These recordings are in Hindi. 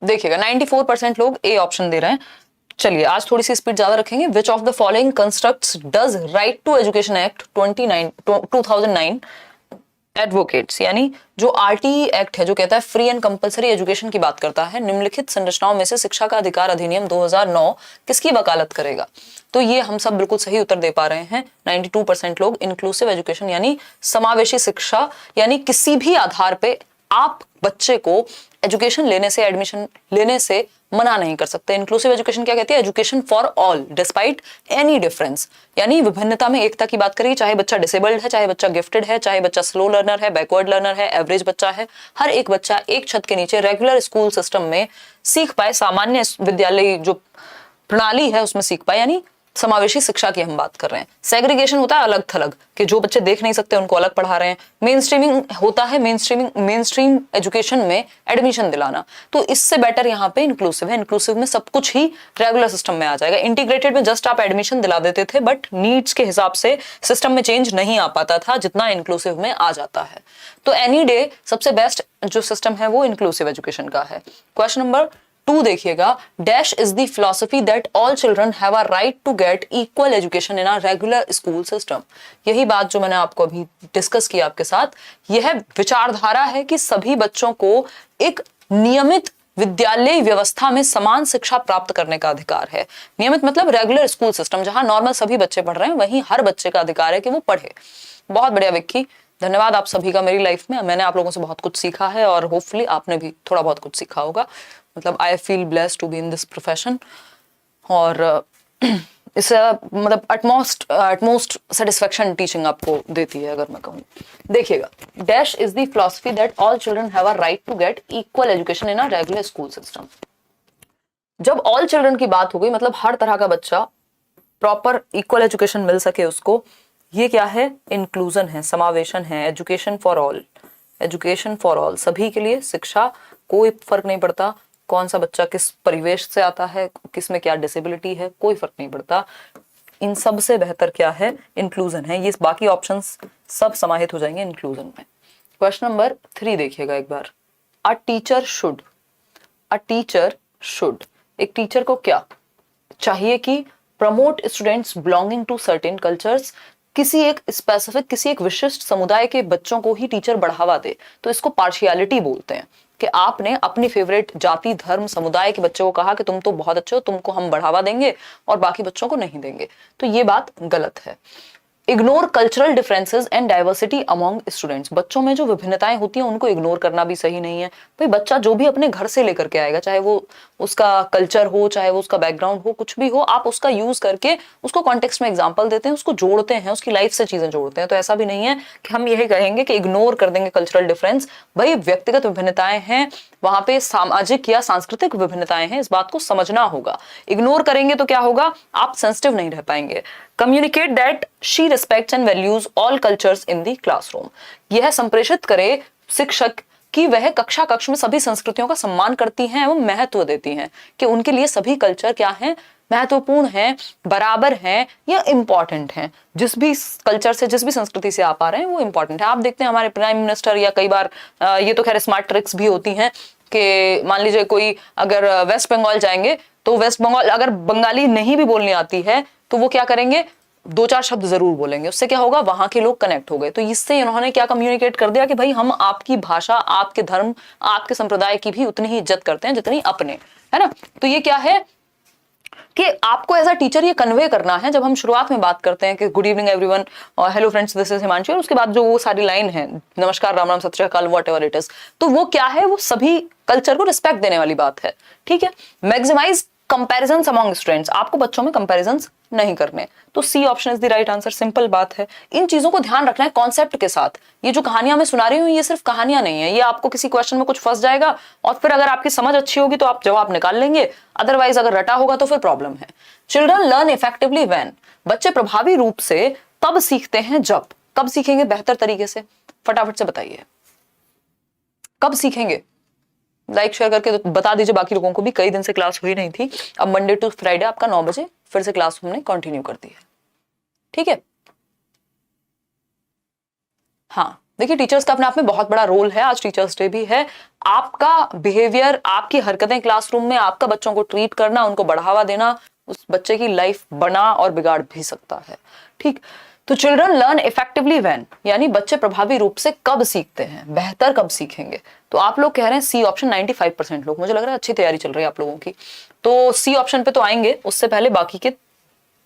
देखिएगा 94% लोग ए ऑप्शन दे रहे हैं। चलिए आज थोड़ी सी स्पीड ज्यादा रखेंगे। Which of the following constructs does right to education act 2009 advocates, यानी जो आरटीई एक्ट है जो कहता है फ्री एंड कंपलसरी एजुकेशन की बात करता है, निम्नलिखित संरचनाओं में से शिक्षा का अधिकार अधिनियम 2009 किसकी वकालत करेगा? तो ये हम सब बिल्कुल सही उत्तर दे पा रहे हैं। 92% लोग इंक्लूसिव एजुकेशन यानी समावेशी शिक्षा, यानी किसी भी आधार पे आप बच्चे को एजुकेशन लेने से, एडमिशन लेने से मना नहीं कर सकते। इंक्लूसिव एजुकेशन क्या कहती है? Education for all despite any difference, यानी विभिन्नता में एकता की बात करिए। चाहे बच्चा डिसेबल्ड है, चाहे बच्चा गिफ्टेड है, चाहे बच्चा स्लो लर्नर है, बैकवर्ड लर्नर है, एवरेज बच्चा है, हर एक बच्चा एक छत के नीचे रेगुलर स्कूल सिस्टम में सीख पाए, सामान्य विद्यालय जो प्रणाली है उसमें सीख पाए, यानी समावेशी शिक्षा की हम बात कर रहे हैं। सेग्रीगेशन होता है अलग थलग, कि जो बच्चे देख नहीं सकते उनको अलग पढ़ा रहे हैं। मेन स्ट्रीमिंग होता है मेन स्ट्रीम एजुकेशन में एडमिशन दिलाना। तो इससे बेटर यहाँ पे इंक्लूसिव है। इंक्लूसिव में सब कुछ ही रेगुलर सिस्टम में आ जाएगा। इंटीग्रेटेड में जस्ट आप एडमिशन दिला देते थे, बट नीड्स के हिसाब से सिस्टम में चेंज नहीं आ पाता था जितना इंक्लूसिव में आ जाता है। तो एनी डे सबसे बेस्ट जो सिस्टम है वो इंक्लूसिव एजुकेशन का है। क्वेश्चन नंबर 2 देखिएगा, dash is the philosophy that all children have a right to get equal education in a regular school system. यही बात जो मैंने आपको अभी डिस्कस किया आपके साथ, यह विचारधारा है कि सभी बच्चों को एक नियमित विद्यालय व्यवस्था में समान शिक्षा प्राप्त करने का अधिकार है। नियमित मतलब रेगुलर स्कूल सिस्टम, जहां नॉर्मल सभी बच्चे पढ़ रहे हैं, वहीं हर बच्चे का अधिकार है कि वो पढ़े। बहुत बढ़िया विक्की, धन्यवाद आप सभी का मेरी लाइफ में। मैंने आप लोगों से बहुत कुछ सीखा है और होपफुली आपने भी थोड़ा बहुत कुछ सीखा होगा। मतलब I feel blessed to be in this profession, और इससे मतलब अटमोस्ट सेटिस्फेक्शन टीचिंग आपको देती है अगर मैं कहूँ। देखिएगा, dash is the philosophy that all children have a right to get equal education in a regular school system. जब ऑल चिल्ड्रन की बात हो गई, मतलब हर तरह का बच्चा प्रॉपर इक्वल एजुकेशन मिल सके उसको, ये क्या है? इंक्लूजन है, समावेशन है। Education for all, education for all, सभी के लिए शिक्षा, कोई फर्क नहीं पड़ता कौन सा बच्चा किस परिवेश से आता है, किस में क्या डिसेबिलिटी है, कोई फर्क नहीं पड़ता। इन सब से बेहतर क्या है? इंक्लूजन है। ये बाकी ऑप्शंस सब समाहित हो जाएंगे इंक्लूजन में। क्वेश्चन नंबर 3 देखिएगा एक बार, a teacher should, a teacher should, एक टीचर को क्या चाहिए कि promote students belonging to certain cultures, किसी एक स्पेसिफिक, किसी एक विशिष्ट समुदाय के बच्चों को ही टीचर बढ़ावा दे। तो इसको पार्शियलिटी बोलते हैं, कि आपने अपनी फेवरेट जाति, धर्म, समुदाय के बच्चों को कहा कि तुम तो बहुत अच्छे हो, तुमको हम बढ़ावा देंगे और बाकी बच्चों को नहीं देंगे। तो ये बात गलत है। Ignore cultural differences and diversity among students, बच्चों में जो विभिन्नताएं होती हैं उनको इग्नोर करना भी सही नहीं है। भाई बच्चा जो भी अपने घर से लेकर के आएगा, चाहे वो उसका कल्चर हो, चाहे वो उसका बैकग्राउंड हो, कुछ भी हो, आप उसका यूज करके उसको कॉन्टेक्स्ट में एग्जाम्पल देते हैं, उसको जोड़ते हैं, उसकी लाइफ से चीजें जोड़ते हैं। तो ऐसा भी नहीं है कि हम यही कहेंगे कि इग्नोर कर देंगे कल्चरल डिफरेंस। भाई व्यक्तिगत विभिन्नताएं हैं, वहां पे सामाजिक या सांस्कृतिक विभिन्नताएं हैं, इस बात को समझना होगा। इग्नोर करेंगे तो क्या होगा? आप सेंसिटिव नहीं रह पाएंगे। Communicate that she respects and values all cultures in the classroom, यह संप्रेषित करे शिक्षक कि वह कक्षा कक्ष में सभी संस्कृतियों का सम्मान करती हैं एवं महत्व देती हैं, कि उनके लिए सभी कल्चर क्या हैं? महत्वपूर्ण हैं, बराबर हैं या इंपॉर्टेंट हैं। जिस भी कल्चर से, जिस भी संस्कृति से आप आ रहे हैं वो इंपॉर्टेंट है। आप देखते हैं हमारे प्राइम मिनिस्टर, या कई बार ये तो खैर स्मार्ट ट्रिक्स भी होती हैं, कि मान लीजिए कोई अगर वेस्ट बंगाल जाएंगे, तो वेस्ट बंगाल अगर बंगाली नहीं भी बोलनी आती है तो वो क्या करेंगे? 2-4 शब्द जरूर बोलेंगे। उससे क्या होगा? वहां के लोग कनेक्ट हो गए। तो इससे इन्होंने क्या कम्युनिकेट कर दिया कि भाई हम आपकी भाषा, आपके धर्म, आपके संप्रदाय की भी उतनी ही इज्जत करते हैं जितनी अपने, है ना। तो ये क्या है कि आपको एज अ टीचर ये कन्वे करना है। जब हम शुरुआत में बात करते हैं कि गुड इवनिंग एवरीवन और hello friends this is Himanshu, और उसके बाद जो वो सारी लाइन है, नमस्कार, राम राम, सत श्री अकाल, वॉट एवर इट इज, तो वो क्या है? वो सभी कल्चर को रिस्पेक्ट देने वाली बात है। ठीक है। मैक्सिमाइज कंपैरिजन अमॉन्ग स्टूडेंट्स, आपको बच्चों में कंपैरिजंस नहीं करने। तो C option is the right answer. Simple बात है। इन चीजों को ध्यान रखना है कॉन्सेप्ट के साथ। ये जो कहानियां मैं सुना रही हूँ ये सिर्फ कहानियां नहीं है, ये आपको किसी क्वेश्चन में कुछ फंस जाएगा और फिर अगर आपकी समझ अच्छी होगी तो आप जवाब निकाल लेंगे, अदरवाइज अगर रटा होगा तो फिर प्रॉब्लम है। चिल्ड्रन लर्न इफेक्टिवली व्हेन, बच्चे प्रभावी रूप से तब सीखते हैं जब, कब सीखेंगे बेहतर तरीके से? फटाफट से बताइए, कब सीखेंगे? लाइक शेयर करके तो बता दीजिए बाकी लोगों को भी। कई दिन से क्लास हुई नहीं थी, अब मंडे टू फ्राइडे आपका 9 बजे फिर से क्लास हमने कंटिन्यू कर दी है। ठीक है। हाँ, देखिए टीचर्स का अपने आप में बहुत बड़ा रोल है, आज टीचर्स डे भी है। आपका बिहेवियर, आपकी हरकतें क्लासरूम में, आपका बच्चों को ट्रीट करना, उनको बढ़ावा देना उस बच्चे की लाइफ बना और बिगाड़ भी सकता है। ठीक, तो चिल्ड्रन लर्न इफेक्टिवली व्हेन, यानी बच्चे प्रभावी रूप से कब सीखते हैं, बेहतर कब सीखेंगे। तो आप लोग कह रहे हैं सी ऑप्शन, 95% लोग, मुझे लग रहा है अच्छी तैयारी चल रही है आप लोगों की। तो सी ऑप्शन पे तो आएंगे, उससे पहले बाकी के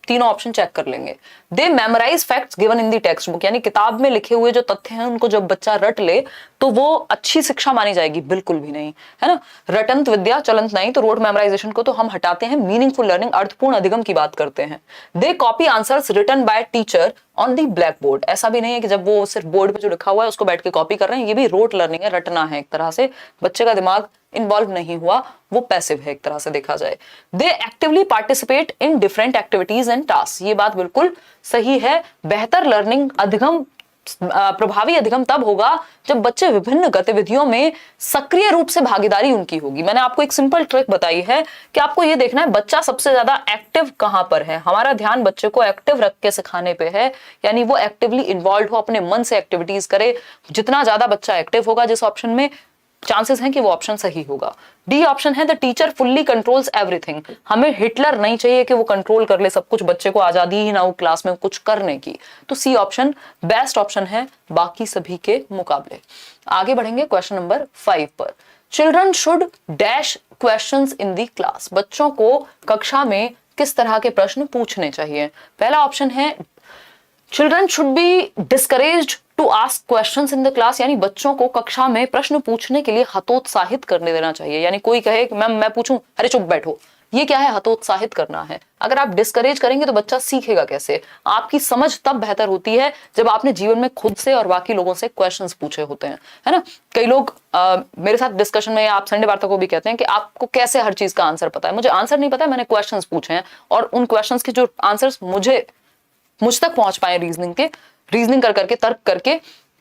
तीनों ऑप्शन चेक कर लेंगे। They memorise facts given in the text book, यानी किताब में लिखे हुए जो तथ्य हैं उनको जब बच्चा रट ले तो वो अच्छी शिक्षा मानी जाएगी, बिल्कुल भी नहीं, है ना। रटंत विद्या चलंत नहीं, तो रोड मेमोराइजेशन को तो हम हटाते हैं, मीनिंगफुल लर्निंग, अर्थपूर्ण अधिगम की बात करते हैं। They copy answers written by teacher on the blackboard, ऐसा भी नहीं है कि जब वो सिर्फ बोर्ड पे जो लिखा हुआ है उसको बैठ के कॉपी कर रहे हैं, ये भी रोट लर्निंग है, रटना है एक तरह से, बच्चे का दिमाग इन्वॉल्व नहीं हुआ, वो पैसिव है एक तरह से देखा जाए। They actively participate in different activities and task, ये बात बिल्कुल सही है। बेहतर लर्निंग अधिगम, प्रभावी अधिगम तब होगा जब बच्चे विभिन्न गतिविधियों में सक्रिय रूप से भागीदारी उनकी होगी। मैंने आपको एक सिंपल ट्रिक बताई है कि आपको ये देखना है बच्चा सबसे ज्यादा एक्टिव कहां पर है। हमारा ध्यान बच्चे को एक्टिव रख के सिखाने पे है, यानी वो एक्टिवली इन्वॉल्व हो, अपने मन से एक्टिविटीज करे। जितना ज्यादा बच्चा एक्टिव होगा जिस ऑप्शन में, चांसेस हैं कि वो ऑप्शन सही होगा। डी ऑप्शन है the teacher fully controls everything, हमें हिटलर नहीं चाहिए कि वो कंट्रोल कर ले सब कुछ, बच्चे को आजादी ही ना हो क्लास में कुछ करने की। तो सी ऑप्शन बेस्ट ऑप्शन है बाकी सभी के मुकाबले। आगे बढ़ेंगे क्वेश्चन नंबर 5 पर। Children should dash questions in the class, बच्चों को कक्षा में किस तरह के प्रश्न पूछने चाहिए। पहला ऑप्शन है children should be discouraged to ask questions in the class, यानी बच्चों को कक्षा में प्रश्न पूछने के लिए हतोत्साहित करने देना चाहिए। यानी कोई कहे कि मैम मैं पूछूं, अरे चुप बैठो, ये क्या है, हतोत्साहित करना है। अगर आप डिस्करेज करेंगे तो बच्चा सीखेगा कैसे। आपकी समझ तब बेहतर होती है जब आपने जीवन में खुद से और बाकी लोगों से क्वेश्चंस पूछे होते हैं, है ना। कई लोग मेरे साथ डिस्कशन में, आप संडे वार्ता को भी कहते हैं कि आपको कैसे हर चीज का आंसर पता है। मुझे आंसर नहीं पता है, मैंने क्वेश्चंस पूछे हैं और उन क्वेश्चंस के जो आंसर्स मुझ तक पहुंच पाए रीजनिंग कर करके, तर्क करके,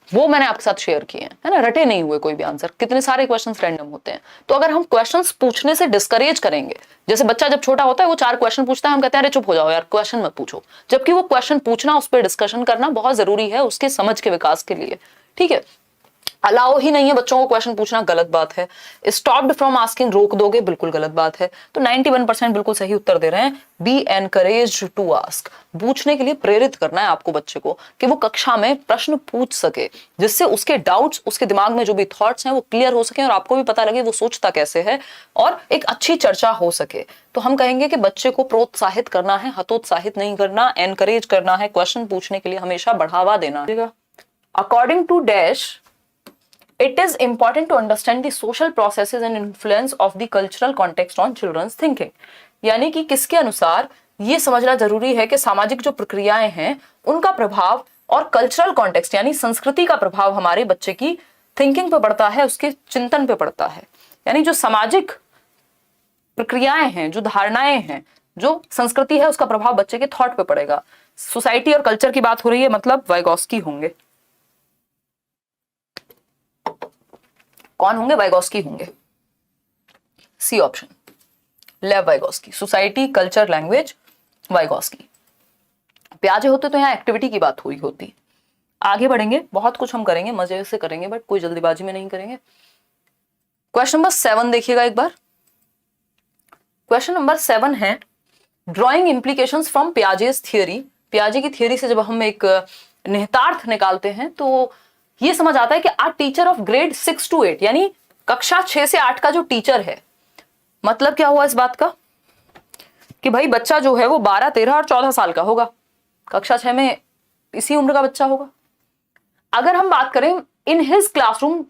वो मैंने आपके साथ शेयर किए हैं, है ना। रटे नहीं हुए कोई भी आंसर, कितने सारे क्वेश्चंस रैंडम होते हैं। तो अगर हम क्वेश्चंस पूछने से डिस्करेज करेंगे, जैसे बच्चा जब छोटा होता है वो 4 क्वेश्चन पूछता है, हम कहते हैं अरे चुप हो जाओ यार, क्वेश्चन मत पूछो, जबकि वो क्वेश्चन पूछना, उस पर डिस्कशन करना बहुत जरूरी है उसके समझ के विकास के लिए। ठीक है, अलाउ ही नहीं है बच्चों को क्वेश्चन पूछना, गलत बात है। स्टॉप्ड फ्रॉम आस्किंग, रोक दोगे, बिल्कुल गलत बात है। तो 91% बिल्कुल सही उत्तर दे रहे हैं। बी एनकरेज्ड टू आस्क, पूछने के लिए प्रेरित करना है आपको बच्चे को कि वो कक्षा में प्रश्न पूछ सके, जिससे उसके डाउट्स, उसके दिमाग में जो भी थॉट्स हैं वो क्लियर हो सके और आपको भी पता लगे वो सोचता कैसे है और एक अच्छी चर्चा हो सके। तो हम कहेंगे कि बच्चे को प्रोत्साहित करना है, हतोत्साहित नहीं करना, एनकरेज करना है, क्वेश्चन पूछने के लिए हमेशा बढ़ावा देना है। According to dash, it is important to understand the social processes and influence of the cultural context on children's thinking, यानी कि किसके अनुसार ये समझना जरूरी है कि सामाजिक जो प्रक्रियाएं हैं उनका प्रभाव और कल्चरल कॉन्टेक्स्ट यानी संस्कृति का प्रभाव हमारे बच्चे की थिंकिंग पे पड़ता है, उसके चिंतन पे पड़ता है। यानी जो सामाजिक प्रक्रियाएं हैं, जो धारणाएं हैं, जो संस्कृति है, उसका प्रभाव बच्चे के थॉट पे पड़ेगा। सोसाइटी और कल्चर की बात हो रही है, मतलब वाइगोस्की होंगे। कौन होंगे? वाइगोस्की होंगे। C option, Lev Vygotsky. Society, culture, language, Vygotsky. प्याजे होते तो यहाँ एक्टिविटी की बात हुई होती। आगे बढ़ेंगे, बहुत कुछ हम करेंगे, मजे से करेंगे, बट कोई जल्दीबाजी में नहीं करेंगे। क्वेश्चन नंबर 7 देखिएगा एक बार। क्वेश्चन नंबर 7 है drawing implications from Piaget's theory. पियाजे की थियरी से जब हम एक निहितार्थ निकालते हैं तो ये समझ आता है कि आ टीचर ऑफ ग्रेड 6 to 8, यानी कक्षा 6 से 8 का जो टीचर है, मतलब क्या हुआ इस बात का कि भाई बच्चा जो है वो 12, 13 और 14 साल का होगा। कक्षा 6 में इसी उम्र का बच्चा होगा। अगर हम बात करें in his classroom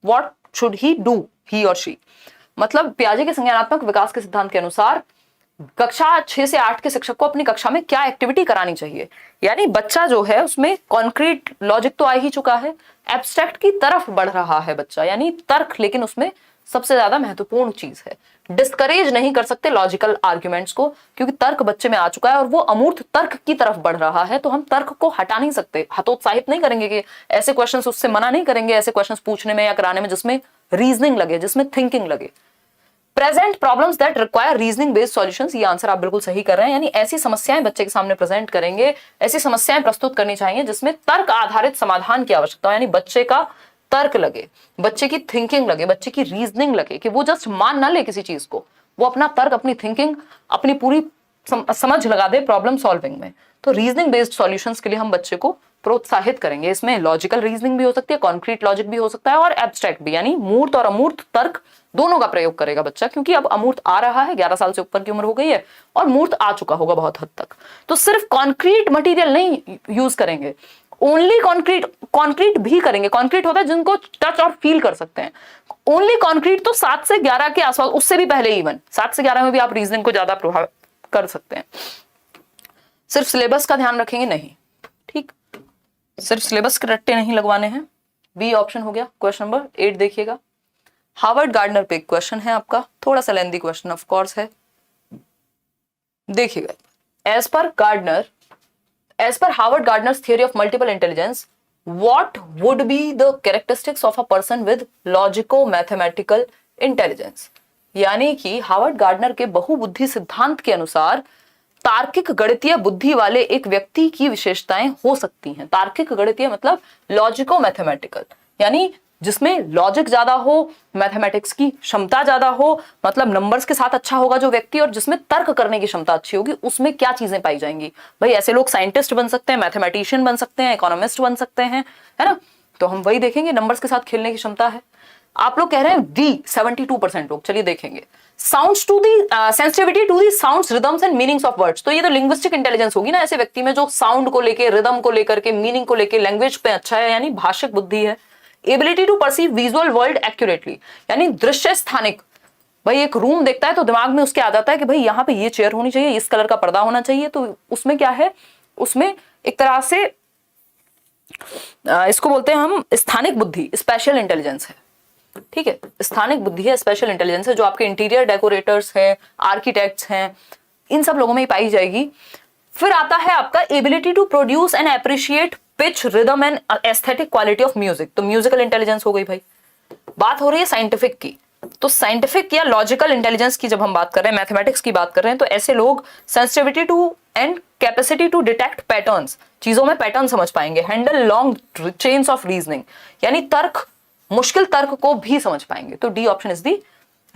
what should he do, he और शी, मतलब पियाजे के संज्ञानात्मक विकास के सिद्धांत के अनुसार कक्षा 6 से 8 के शिक्षक को अपनी कक्षा में क्या एक्टिविटी करानी चाहिए। यानी बच्चा जो है उसमें कॉन्क्रीट लॉजिक तो आ ही चुका है, एब्स्ट्रैक्ट की तरफ बढ़ रहा है बच्चा, यानी तर्क, लेकिन उसमें सबसे ज्यादा महत्वपूर्ण चीज है। डिस्करेज नहीं कर सकते लॉजिकल आर्ग्यूमेंट्स को, क्योंकि तर्क बच्चे में आ चुका है और वो अमूर्त तर्क की तरफ बढ़ रहा है, तो हम तर्क को हटा नहीं सकते, हतोत्साहित नहीं करेंगे कि ऐसे क्वेश्चंस उससे मना नहीं करेंगे ऐसे क्वेश्चंस पूछने में या कराने में जिसमें रीजनिंग लगे, जिसमें थिंकिंग लगे। Present problems that require reasoning based solutions, ये आंसर आप बिल्कुल सही कर रहे हैं, यानी ऐसी समस्याएं बच्चे के सामने प्रेजेंट करेंगे, ऐसी समस्याएं प्रस्तुत करनी चाहिए जिसमें तर्क आधारित समाधान की आवश्यकता हो, यानी बच्चे का तर्क लगे, बच्चे की थिंकिंग लगे, बच्चे की रीजनिंग लगे, कि वो जस्ट मान ना ले किसी चीज को, वो अपना तर्क, अपनी थिंकिंग, अपनी पूरी समझ लगा दे प्रॉब्लम सॉल्विंग में। तो रीजनिंग बेस्ड सॉल्यूशंस के लिए हम बच्चे को प्रोत्साहित करेंगे। इसमें लॉजिकल रीजनिंग भी हो सकती है, कॉन्क्रीट लॉजिक भी हो सकता है, और एब्स्ट्रैक्ट भी, यानी मूर्त और अमूर्त तर्क दोनों का प्रयोग करेगा बच्चा, क्योंकि अब अमूर्त आ रहा है, 11 साल से ऊपर की उम्र हो गई है, और मूर्त आ चुका होगा बहुत हद तक। तो सिर्फ कॉन्क्रीट मटेरियल नहीं यूज करेंगे, ओनली कॉन्क्रीट भी करेंगे। कॉन्क्रीट होता है जिनको टच और फील कर सकते हैं। ओनली कॉन्क्रीट तो 7 से 11 के आसपास, उससे भी पहले, इवन 7 से 11 में भी आप रीजनिंग को ज्यादा प्रभावित कर सकते हैं। सिर्फ सिलेबस का ध्यान रखेंगे नहीं, ठीक, सिर्फ सिलेबस के रट्टे नहीं लगवाने हैं। बी ऑप्शन हो गया। क्वेश्चन नंबर 8 देखिएगा, हार्वर्ड गार्डनर पे क्वेश्चन है आपका, थोड़ा सा लेंथी क्वेश्चन ऑफ कोर्स है। देखिएगा, as per Harvard Gardner's theory of multiple intelligence, what would be the characteristics of a person with logico mathematical intelligence, यानी कि हार्वर्ड गार्डनर के बहुबुद्धि सिद्धांत के अनुसार तार्किक गणितीय बुद्धि वाले एक व्यक्ति की विशेषताएं हो सकती हैं। तार्किक गणितीय मतलब लॉजिको मैथमेटिकल, यानी जिसमें लॉजिक ज्यादा हो, मैथमेटिक्स की क्षमता ज्यादा हो, मतलब नंबर्स के साथ अच्छा होगा जो व्यक्ति, और जिसमें तर्क करने की क्षमता अच्छी होगी, उसमें क्या चीजें पाई जाएंगी। भाई ऐसे लोग साइंटिस्ट बन सकते हैं, मैथमेटिशियन बन सकते हैं, इकोनॉमिस्ट बन सकते हैं, है ना। तो हम वही देखेंगे, नंबर्स के साथ खेलने की क्षमता है। आप लोग कह रहे हैं डी 72% लोग, चलिए देखेंगे। Sounds to the sensitivity to the sounds, rhythms and meanings of words, तो ये तो लिंग्विस्टिक इंटेलिजेंस होगी ना, ऐसे व्यक्ति में जो साउंड को लेके, रिदम को लेकर के, मीनिंग को लेके, लैंग्वेज पे अच्छा है, यानी भाषिक बुद्धि है। Ability to perceive visual world accurately, यानी दृश्य स्थानिक, भाई एक रूम देखता है तो दिमाग में उसके आ जाता है कि भाई यहाँ पे ये चेयर होनी चाहिए, इस कलर का पर्दा होना चाहिए, तो उसमें क्या है, उसमें एक तरह से इसको बोलते हैं हम स्थानिक बुद्धि, स्पेशल इंटेलिजेंस है, ठीक है, स्थानिक बुद्धि है, स्पेशल इंटेलिजेंस है, जो आपके इंटीरियर डेकोरेटर्स हैं, आर्किटेक्ट्स हैं, इन सब लोगों में ही पाई जाएगी। फिर आता है आपका ability to produce and appreciate pitch, rhythm and aesthetic quality of music, तो म्यूजिकल इंटेलिजेंस हो गई भाई। बात हो रही है साइंटिफिक की, तो साइंटिफिक या लॉजिकल इंटेलिजेंस की जब हम बात कर रहे हैं, मैथमेटिक्स की बात कर रहे हैं, तो ऐसे लोग sensitivity to and capacity to detect patterns, चीजों में पैटर्न समझ पाएंगे, handle long chains of reasoning, यानी तर्क, मुश्किल तर्क को भी समझ पाएंगे। तो D option is the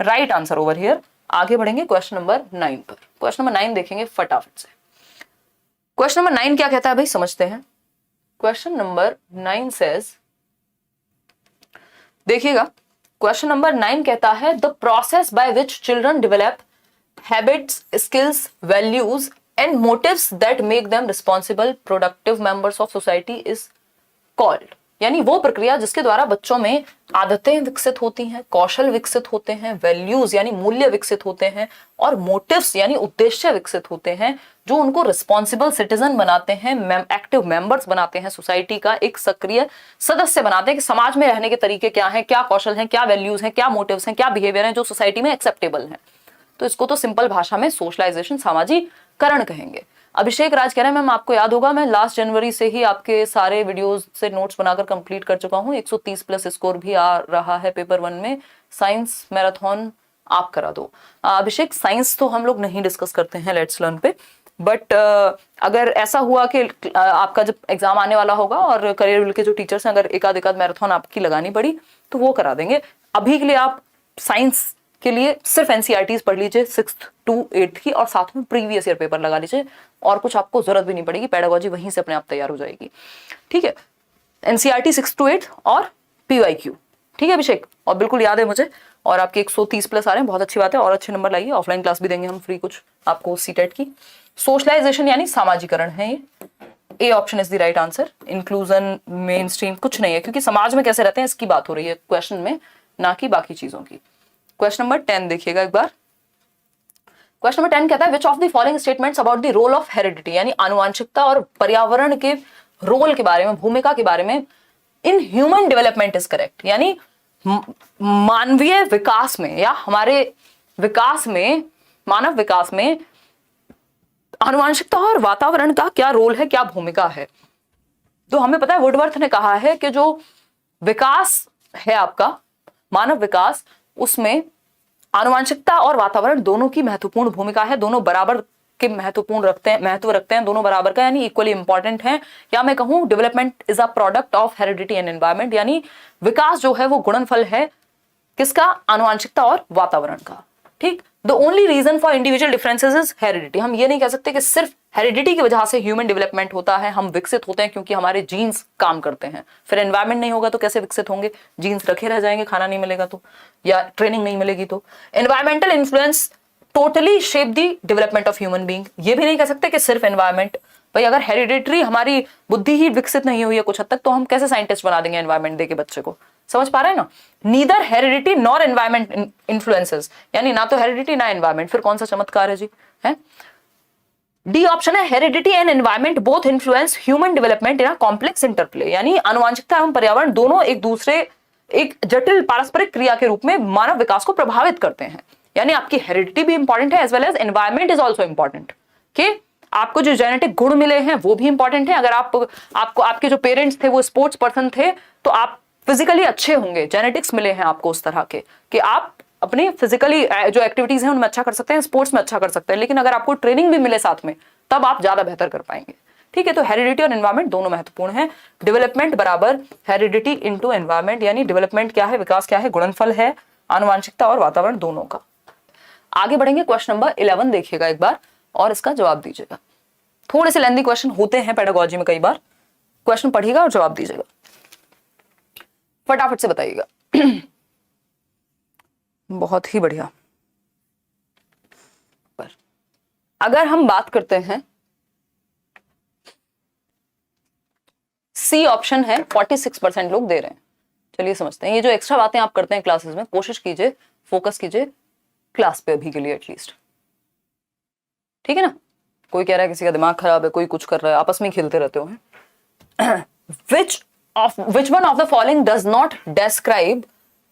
right answer over here. आगे बढ़ेंगे क्वेश्चन नंबर 9 पर। क्वेश्चन नंबर 9 देखेंगे फटाफट से। क्वेश्चन नंबर 9 क्या कहता है भाई, समझते हैं। क्वेश्चन नंबर 9 सेज, देखिएगा, क्वेश्चन नंबर 9 कहता है the process by which children develop habits, skills, values and motives that make them responsible productive members of society is called, यानी वो प्रक्रिया जिसके द्वारा बच्चों में आदतें विकसित होती हैं, कौशल विकसित होते हैं, वैल्यूज यानी मूल्य विकसित होते हैं, और मोटिव्स यानी उद्देश्य विकसित होते हैं, जो उनको रिस्पॉन्सिबल सिटीजन बनाते हैं, एक्टिव मेंबर्स बनाते हैं, सोसाइटी का एक सक्रिय सदस्य बनाते हैं, कि समाज में रहने के तरीके क्या हैं, क्या कौशल हैं, क्या वैल्यूज हैं, क्या मोटिव्स हैं, क्या बिहेवियर हैं जो सोसाइटी में एक्सेप्टेबल है। तो इसको तो सिंपल भाषा में सोशलाइजेशन, सामाजिकरण कहेंगे। अभिषेक राज कह रहे हैं मैम आपको याद होगा मैं लास्ट जनवरी से ही आपके सारे वीडियोस से नोट्स बनाकर कंप्लीट कर चुका हूं, 130 प्लस स्कोर भी आ रहा है पेपर 1 में, साइंस मैराथन आप करा दो। अभिषेक, साइंस तो हम लोग नहीं डिस्कस करते हैं लेट्स लर्न पे, बट अगर ऐसा हुआ कि आपका जब एग्जाम आने वाला होगा और करियर विल के जो टीचर्स हैं, अगर एक आध मैराथन आपकी लगानी पड़ी तो वो करा देंगे। अभी के लिए आप साइंस के लिए सिर्फ एनसीईआरटीज पढ़ लीजिए 6th to 8th की, और साथ में प्रीवियस ईयर पेपर लगा लीजिए, और कुछ आपको जरूरत भी नहीं पड़ेगी, पेडागोजी वहीं से अपने आप तैयार हो जाएगी, ठीक है। एनसीईआरटी 6 to 8 और पीवाईक्यू, ठीक है अभिषेक, और बिल्कुल याद है मुझे, और आपके 130 प्लस आ रहे हैं, बहुत अच्छी बात है, और अच्छे नंबर लाइए। ऑफलाइन क्लास भी देंगे हम फ्री कुछ आपको सीटेट की। सोशलाइजेशन यानी सामाजिकरण है ये, A option is the right answer. Inclusion, main stream कुछ नहीं है, क्योंकि समाज में कैसे रहते हैं इसकी बात हो रही है क्वेश्चन में, ना कि बाकी चीजों की। क्वेश्चन नंबर 10 देखिएगा एक बार। क्वेश्चन नंबर 10 कहता है which of the following statements about the role of heredity, यानी आनुवंशिकता और पर्यावरण के रोल के बारे में, भूमिका के बारे में, in human development is correct, यानी मानवीय विकास में या हमारे विकास में, मानव विकास में आनुवंशिकता और वातावरण का क्या रोल है, क्या भूमिका है। तो हमें पता है वुडवर्थ ने कहा है कि जो विकास है आपका, मानव विकास, उसमें आनुवांशिकता और वातावरण दोनों की महत्वपूर्ण भूमिका है, दोनों बराबर के महत्व रखते हैं, दोनों बराबर का यानी इक्वली इंपॉर्टेंट है। या मैं कहूं development is a product of heredity and environment, यानी विकास जो है वो गुणनफल है किसका, आनुवांशिकता और वातावरण का। ठीक, the only reason for individual differences is heredity. हम ये नहीं कह सकते कि सिर्फ हेरिडिटी की वजह से ह्यूमन डेवलपमेंट होता है, हम विकसित होते हैं क्योंकि हमारे जीन्स काम करते हैं। फिर एनवायरमेंट नहीं होगा तो कैसे विकसित होंगे, जीन्स रखे रह जाएंगे, खाना नहीं मिलेगा तो, या ट्रेनिंग नहीं मिलेगी तो। Environmental influence totally shape the development of human being. ये भी नहीं कह सकते कि सिर्फ एनवायरमेंट, भाई अगर हेरिडिटरी हमारी बुद्धि ही विकसित नहीं हुई है कुछ हद तक, तो हम कैसे साइंटिस्ट बना देंगे एनवायरमेंट दे के बच्चे को, समझ पा रहे हैं ना। Neither heredity nor environment influences, यानी ना तो हेरिडिटी ना एनवायरमेंट, फिर कौन सा चमत्कार है जी, है। डी ऑप्शन है, heredity and environment both influence human development in a complex interplay, यानी आनुवांशिकता एवं पर्यावरण दोनों एक जटिल पारस्परिक क्रिया के रूप में मानव विकास को प्रभावित करते हैं। यानी आपकी हेरिडिटी भी इंपॉर्टेंट है as well as environment is also important. आपको जो जेनेटिक गुण मिले हैं वो भी इंपॉर्टेंट है। अगर आपको आपके जो पेरेंट्स थे वो स्पोर्ट्स पर्सन थे तो आप फिजिकली अच्छे होंगे, जेनेटिक्स मिले हैं आपको उस तरह के कि आप अपनी फिजिकली जो एक्टिविटीज हैं उनमें अच्छा कर सकते हैं, स्पोर्ट्स में अच्छा कर सकते हैं। लेकिन अगर आपको ट्रेनिंग भी मिले साथ में तब आप ज्यादा बेहतर कर पाएंगे। ठीक है, तो हेरिडिटी और एनवायरमेंट दोनों महत्वपूर्ण है। डेवलपमेंट बराबर हेरिडिटी इनटू एनवायरमेंट, यानी डेवलपमेंट क्या है, विकास क्या है, गुणनफल है आनुवांशिकता और वातावरण दोनों का। आगे बढ़ेंगे, क्वेश्चन नंबर 11 देखिएगा एक बार और इसका जवाब दीजिएगा। थोड़े से लेंथी क्वेश्चन होते हैं पेडागोजी में, कई बार क्वेश्चन पढ़िएगा और जवाब दीजिएगा, फटाफट से बताइएगा। बहुत ही बढ़िया। पर अगर हम बात करते हैं, सी ऑप्शन है, 46% लोग दे रहे हैं। चलिए समझते हैं, ये जो एक्स्ट्रा बातें आप करते हैं क्लासेस में, कोशिश कीजिए, फोकस कीजिए क्लास पे अभी के लिए एटलीस्ट, ठीक है ना। कोई कह रहा है किसी का दिमाग खराब है, कोई कुछ कर रहा है, आपस में खेलते रहते हो। which one of the following does not describe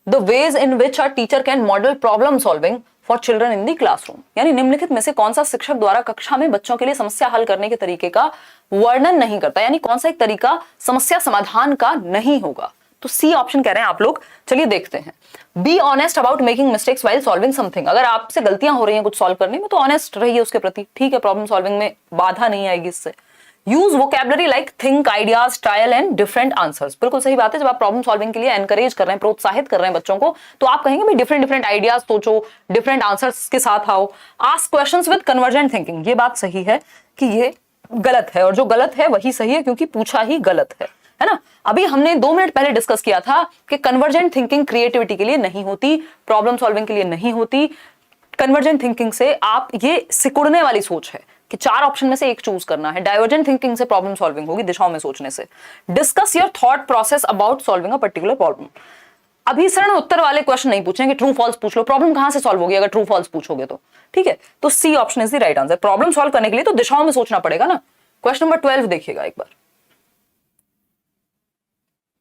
the ways in which a teacher can model problem solving for children in the classroom, यानी निम्नलिखित में से कौन सा शिक्षक द्वारा कक्षा में बच्चों के लिए समस्या हल करने के तरीके का वर्णन नहीं करता, यानी कौन सा एक तरीका समस्या समाधान का नहीं होगा। तो सी ऑप्शन कह रहे हैं आप लोग। चलिए देखते हैं, be honest about making mistakes while solving something. अगर आपसे गलतियां हो रही हैं कुछ सॉल्व करने में तो ऑनेस्ट रहिए उसके प्रति, ठीक है, प्रॉब्लम सॉल्विंग में बाधा नहीं आएगी इससे। Use vocabulary like think, ideas, trial and different answers. बिल्कुल सही बात है, जब आप प्रॉब्लम सॉल्विंग के लिए एनकरेज कर रहे हैं, प्रोत्साहित कर रहे हैं बच्चों को, तो आप कहेंगे भाई डिफरेंट आइडियाज सोचो, डिफरेंट आंसर्स के साथ आओ। Ask questions with convergent thinking, ये बात सही है कि ये गलत है, और जो गलत है वही सही है क्योंकि पूछा ही गलत है ना। अभी हमने 2 मिनट पहले डिस्कस किया था कि कन्वर्जेंट थिंकिंग क्रिएटिविटी के लिए नहीं होती, प्रॉब्लम सॉल्विंग के लिए नहीं होती। कन्वर्जेंट थिंकिंग से आप, ये सिकुड़ने वाली सोच है कि 4 ऑप्शन में से एक चूज करना है। डाइवर्जेंट थिंकिंग से प्रॉब्लम सॉल्विंग होगी, दिशाओं में सोचने से। Discuss your thought process about solving a particular problem. अभिसरण उत्तर वाले क्वेश्चन नहीं पूछेंगे, ट्रू फॉल्स पूछ लो। प्रॉब्लम कहां से सॉल्व होगी अगर ट्रू फॉल्स पूछोगे तो, ठीक है। तो C option is the right answer. Problem solve करने के लिए तो दिशाओं में सोचना पड़ेगा ना। क्वेश्चन नंबर 12 देखिएगा एक बार।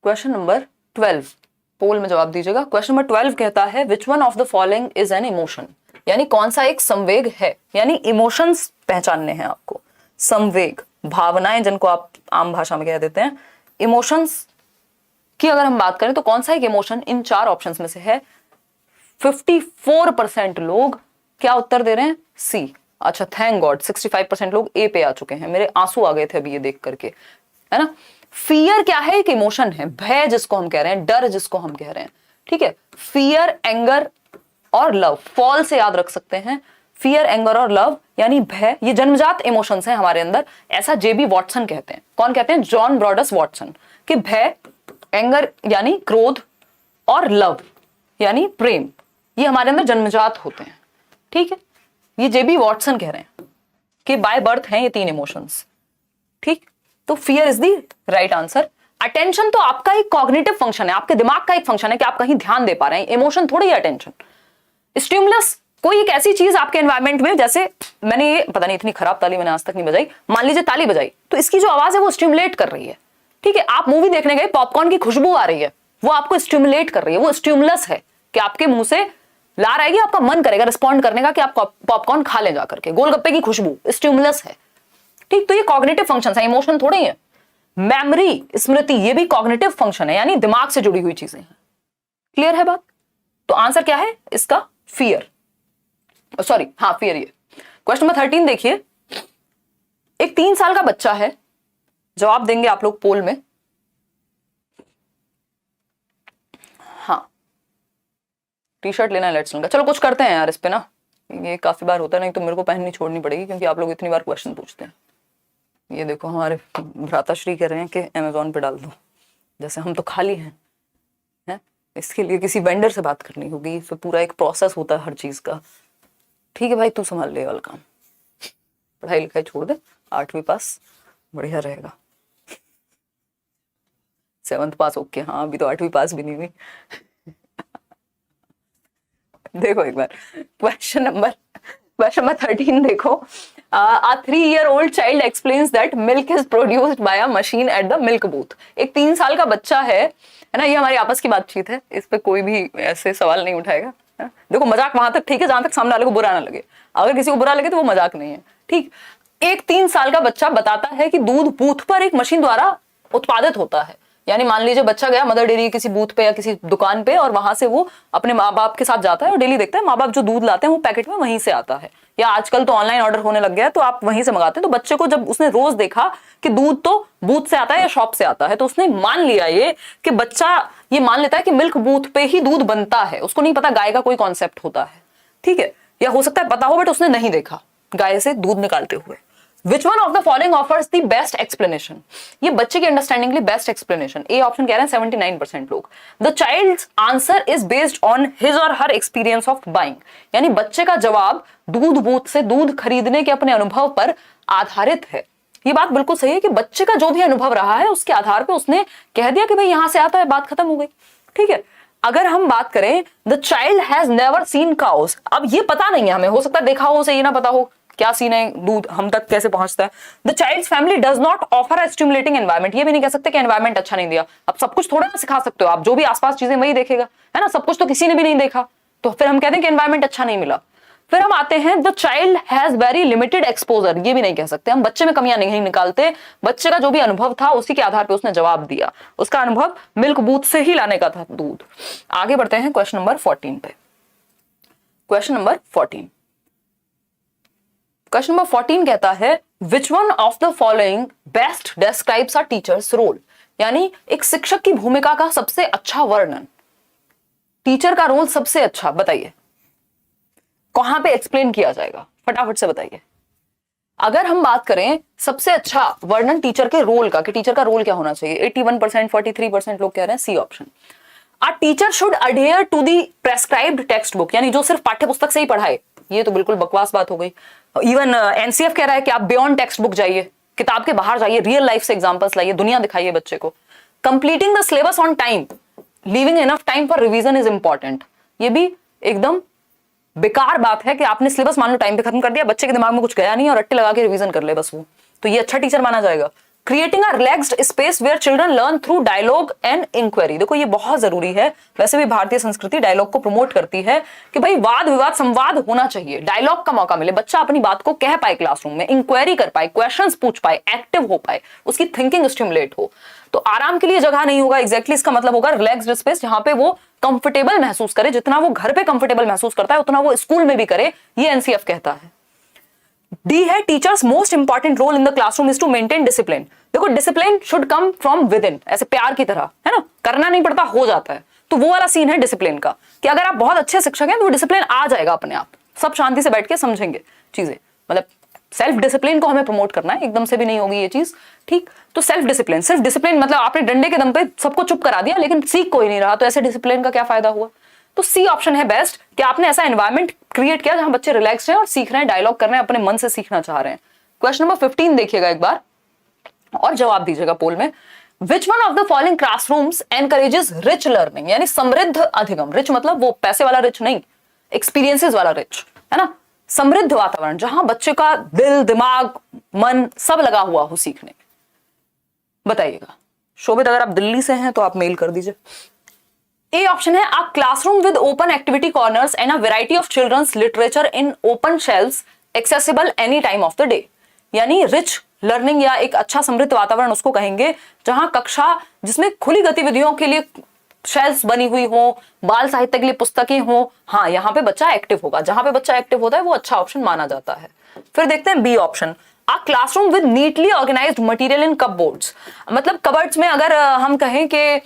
क्वेश्चन नंबर 12 पोल में जवाब दीजिएगा। क्वेश्चन नंबर 12 कहता है which one of the following is an emotion, यानी कौन सा एक संवेग है, यानी इमोशंस पहचानने हैं आपको। संवेग, भावनाएं जिनको आप आम भाषा में कह देते हैं, इमोशंस की अगर हम बात करें तो कौन सा एक इमोशन इन 4 ऑप्शंस में से है। 54% लोग क्या उत्तर दे रहे हैं, सी। अच्छा, थैंक गॉड 65% लोग ए पे आ चुके हैं। मेरे आंसू आ गए थे अभी ये देख करके, है ना। फियर क्या है, एक इमोशन है, भय जिसको हम कह रहे हैं, डर जिसको हम कह रहे हैं, ठीक है। फियर, एंगर और लव, फॉल से याद रख सकते हैं। फियर, एंगर और लव यानी भय, ये जन्मजात इमोशंस हैं हमारे अंदर, ऐसा जेबी वॉटसन कहते हैं। कौन कहते हैं, जॉन ब्रॉडस वॉटसन, कि भय, एंगर यानी क्रोध और लव यानी प्रेम, ये हमारे अंदर जन्मजात होते हैं, ठीक है। ये जेबी वॉटसन कह रहे हैं कि बाय बर्थ हैं ये 3 इमोशंस, ठीक। तो fear is the right answer. Attention तो आपका एक कॉग्निटिव फंक्शन है, आपके दिमाग का एक फंक्शन है कि आप कहीं ध्यान दे पा रहे हैं, इमोशन थोड़ी है अटेंशन। स्टिमुलस, कोई एक ऐसी चीज आपके एनवायरमेंट में, जैसे मैंने ये, पता नहीं इतनी खराब ताली मैंने आज तक नहीं बजाई, मान लीजिए ताली बजाई तो इसकी जो आवाज है वो स्टिमुलेट कर रही है, ठीक है। आप मूवी देखने गए, पॉपकॉर्न की खुशबू आ रही है, वो आपको स्टिमुलेट कर रही है, वो स्टिमुलस है कि आपके मुंह से ला आएगी, आपका मन करेगा रिस्पॉन्ड करने का कि आप पॉपकॉर्न खा ले जाकर के। गोलगप्पे की खुशबू स्टिमुलस है, ठीक। तो ये कॉग्निटिव फंक्शन है, इमोशन थोड़े ही है। मेमोरी, स्मृति, ये भी कॉग्निटिव फंक्शन है, यानी दिमाग से जुड़ी हुई चीजें हैं। क्लियर है बात। तो आंसर क्या है इसका, फियर। सॉरी हाँ फिर ये क्वेश्चन नंबर 13 देखिए, एक 3 साल का बच्चा है, जवाब देंगे आप लोग पोल में। हाँ टी शर्ट लेना है लेट्स का, चलो कुछ करते हैं यार इस पे ना, ये काफी बार होता है, नहीं तो मेरे को पहननी छोड़नी पड़ेगी क्योंकि आप लोग इतनी बार क्वेश्चन पूछते हैं। ये देखो हमारे भ्राताश्री कह रहे हैं कि अमेजोन पे डाल दो, जैसे हम तो खाली हैं है? इसके लिए किसी वेंडर से बात करनी होगी, फिर पूरा एक प्रोसेस होता है हर चीज का। ठीक है भाई तू संभाल ले वाला काम, पढ़ाई लिखाई छोड़ दे, 8वीं पास बढ़िया रहेगा। 7th पास ओके, हाँ अभी तो 8वीं पास भी नहीं हुई। देखो एक बार क्वेश्चन नंबर 13 देखो, a 3-year-old child explains that milk is produced by a machine at the milk booth। एक 3 साल का बच्चा है ना, ये हमारी आपस की बातचीत है, इस पे कोई भी ऐसे सवाल नहीं उठाएगा। देखो मजाक वहां तक ठीक है जहां तक सामने वाले को बुरा ना लगे, अगर किसी को बुरा लगे तो वो मजाक नहीं है, ठीक। एक 3 साल का बच्चा बताता है कि दूध बूथ पर एक मशीन द्वारा उत्पादित होता है, यानी मान लीजिए बच्चा गया मदर डेयरी किसी बूथ पे या किसी दुकान पे और वहां से वो अपने माँ बाप के साथ जाता है और डेली देखता है माँ बाप जो दूध लाते हैं वो पैकेट में वहीं से आता है, या आजकल तो ऑनलाइन ऑर्डर होने लग गया है तो आप वहीं से मंगाते हैं। तो बच्चे को जब उसने रोज देखा कि दूध तो बूथ से आता है या शॉप से आता है, तो उसने मान लिया ये कि बच्चा ये मान लेता है कि मिल्क बूथ पे ही दूध बनता है, उसको नहीं पता गाय का कोई कॉन्सेप्ट होता है, ठीक है, या हो सकता है पता हो बट उसने नहीं देखा गाय से दूध निकालते हुए। Which one of the following offers the best explanation? ये बच्चे की अंडरस्टैंडिंग के लिए बेस्ट एक्सप्लेनेशन, ए ऑप्शन कह रहे हैं 79% लोग। The child's answer is based on his or her experience of buying, यानी बच्चे का जवाब दूध बूथ से दूध खरीदने के अपने अनुभव पर आधारित है। ये बात बिल्कुल सही है कि बच्चे का जो भी अनुभव रहा है उसके आधार पर उसने कह दिया कि भाई यहां से आता है, बात खत्म हो गई, ठीक है। अगर हम बात करें the child has never seen cows, अब ये पता नहीं है हमें, हो सकता है देखा हो उसे ये ना पता हो क्या सीन है, दूध हम तक कैसे पहुंचता है। The child's family does not offer a stimulating environment, ये भी नहीं कह सकते कि एनवायरनमेंट अच्छा नहीं दिया, अब सब कुछ थोड़ा ना सिखा सकते हो आप, जो भी आसपास चीजें वही देखेगा है ना, सब कुछ तो किसी ने भी नहीं देखा, तो फिर हम कहते हैं कि एनवायरनमेंट अच्छा नहीं मिला। फिर हम आते हैं the child has very limited exposure, ये भी नहीं कह सकते हम, बच्चे में कमियां नहीं निकालते, बच्चे का जो भी अनुभव था उसी के आधार पर उसने जवाब दिया, उसका अनुभव मिल्क बूथ से ही लाने का था दूध। आगे बढ़ते हैं क्वेश्चन नंबर 14 पे। क्वेश्चन नंबर 14 कहता है which one of the following best describes a teacher's role, यानी एक शिक्षक की भूमिका का सबसे अच्छा वर्णन, टीचर का रोल सबसे अच्छा बताइए, कहां पे एक्सप्लेन किया जाएगा, फटाफट से बताइए। अगर हम बात करें सबसे अच्छा वर्णन टीचर के रोल का, कि टीचर का रोल क्या होना चाहिए, 81% 43% लोग कह रहे हैं C option. A teacher should adhere to the prescribed text book, यानी जो सिर्फ पाठ्य पुस्तक से ही पढ़ाए, ये तो बिल्कुल बकवास बात हो गई। इवन एनसीएफ कह रहा है कि आप बियॉन्ड टेक्स्ट बुक जाइए, किताब के बाहर जाइए, रियल लाइफ से एग्जांपल्स लाइए, दुनिया दिखाइए बच्चे को। Completing the syllabus on time, leaving enough time for revision is important, ये भी एकदम बेकार बात है कि आपने सिलेबस मान लो टाइम पे खत्म कर दिया, बच्चे के दिमाग में कुछ गया नहीं और रट्टे लगा के रिवीजन कर ले बस वो, तो ये अच्छा टीचर माना जाएगा। Creating a relaxed space where children learn through dialogue and inquiry, देखो ये बहुत जरूरी है, वैसे भी भारतीय संस्कृति डायलॉग को प्रमोट करती है कि भाई वाद विवाद संवाद होना चाहिए, डायलॉग का मौका मिले, बच्चा अपनी बात को कह पाए क्लासरूम में, इंक्वायरी कर पाए, क्वेश्चंस पूछ पाए, एक्टिव हो पाए, उसकी थिंकिंग स्टिमुलेट हो। तो आराम के लिए जगह नहीं होगा, एग्जैक्टली इसका मतलब होगा रिलैक्स्ड स्पेस, जहां पे वो कंफर्टेबल महसूस करे, जितना वो घर पे कंफर्टेबल महसूस करता है उतना वो स्कूल में भी करे, ये एनसीएफ कहता है। डी है teacher's most important role in the classroom is to maintain discipline, देखो discipline should come from within, ऐसे प्यार की तरह है ना, करना नहीं पड़ता हो जाता है, तो वो वाला सीन है डिसिप्लिन का, कि अगर आप बहुत अच्छे शिक्षक हैं तो डिसिप्लिन आ जाएगा अपने आप, सब शांति से बैठ के समझेंगे चीजें, मतलब सेल्फ डिसिप्लिन को हमें प्रमोट करना है, एकदम से भी नहीं होगी ये चीज, ठीक। तो सेल्फ डिसिप्लिन, सिर्फ डिसिप्लिन मतलब आपने डंडे के दम पे सबको चुप करा दिया लेकिन सीख कोई नहीं रहा, तो ऐसे डिसिप्लिन का क्या फायदा हुआ। तो सी ऑप्शन है बेस्ट, कि आपने ऐसा एनवायरमेंट क्रिएट किया जहां बच्चे रिलैक्स हैं और सीख रहे हैं, डायलॉग कर रहे हैं, अपने मन से सीखना चाह रहे हैं। क्वेश्चन नंबर 15 देखिएगा एक बार और जवाब दीजिएगा पोल में। विच one of the following classrooms encourages rich learning, यानी समृद्ध अधिगम, रिच मतलब वो पैसे वाला रिच नहीं, एक्सपीरियंसेस वाला रिच, है ना, समृद्ध वातावरण जहां बच्चे का दिल दिमाग मन सब लगा हुआ हो सीखने, बताइएगा। शोभित अगर आप दिल्ली से हैं तो आप मेल कर दीजिए। ए ऑप्शन है a classroom with open activity corners and a variety of children's literature in open shelves accessible any time of the day, यानी रिच लर्निंग या एक अच्छा समृद्ध वातावरण उसको कहेंगे जहां कक्षा जिसमें खुली गतिविधियों के लिए शेल्फ्स बनी हुई हो, बाल साहित्य के लिए पुस्तकें हो, हाँ यहाँ पे बच्चा एक्टिव होगा। जहां पे बच्चा एक्टिव होता है वो अच्छा ऑप्शन माना जाता है। फिर देखते हैं B option, a classroom with neatly organised material in cupboards. मतलब कबर्ड्स में अगर हम कहें कि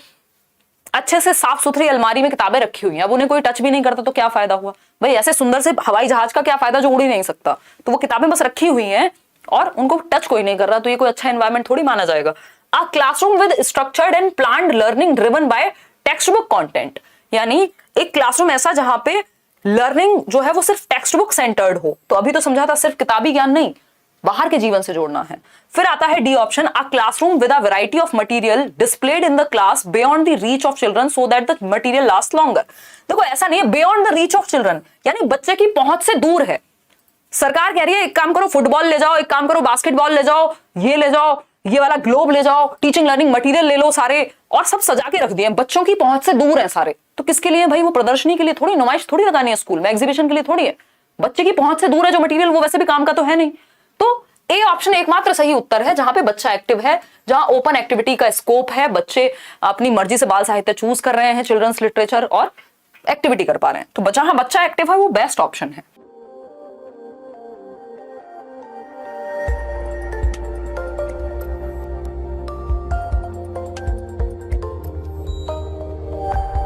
अच्छे से साफ सुथरी अलमारी में किताबें रखी हुई हैं, अब उन्हें कोई टच भी नहीं करता तो क्या फायदा हुआ भाई? ऐसे सुंदर से हवाई जहाज का क्या फायदा जो उड़ ही नहीं सकता? तो वो किताबें बस रखी हुई हैं और उनको टच कोई नहीं कर रहा, तो ये कोई अच्छा एनवायरनमेंट थोड़ी माना जाएगा। अ classroom with structured and planned learning driven by text book content, यानी एक क्लासरूम ऐसा जहां पे लर्निंग जो है वो सिर्फ टेक्स्ट बुक सेंटर्ड हो। तो अभी तो समझा था सिर्फ किताबी ज्ञान नहीं, बाहर के जीवन से जोड़ना है। फिर आता है D option, a classroom with a variety of material displayed in the class beyond the reach of children so that the material last longer. देखो ऐसा नहीं है beyond the reach of children, यानी बच्चे की पहुंच से दूर है। सरकार कह रही है एक काम करो फुटबॉल ले जाओ, एक काम करो बास्केटबॉल ले जाओ, ये ले जाओ, ये वाला ग्लोब ले जाओ, टीचिंग लर्निंग मटेरियल ले लो सारे, और सब सजा के रख दिए। बच्चों की पहुंच से दूर है सारे, तो किसके लिए भाई? वो प्रदर्शनी के लिए थोड़ी, नुमाइश थोड़ी लगानी है स्कूल में, एग्जीबिशन के लिए थोड़ी है। बच्चे की पहुंच से दूर है जो मटेरियल, वो वैसे भी काम का तो है नहीं। तो ए ऑप्शन एकमात्र सही उत्तर है जहां पे बच्चा एक्टिव है, जहां ओपन एक्टिविटी का स्कोप है, बच्चे अपनी मर्जी से बाल साहित्य चूज कर रहे हैं, चिल्ड्रंस लिटरेचर और एक्टिविटी कर पा रहे हैं। तो जहां बच्चा एक्टिव है वो बेस्ट ऑप्शन है।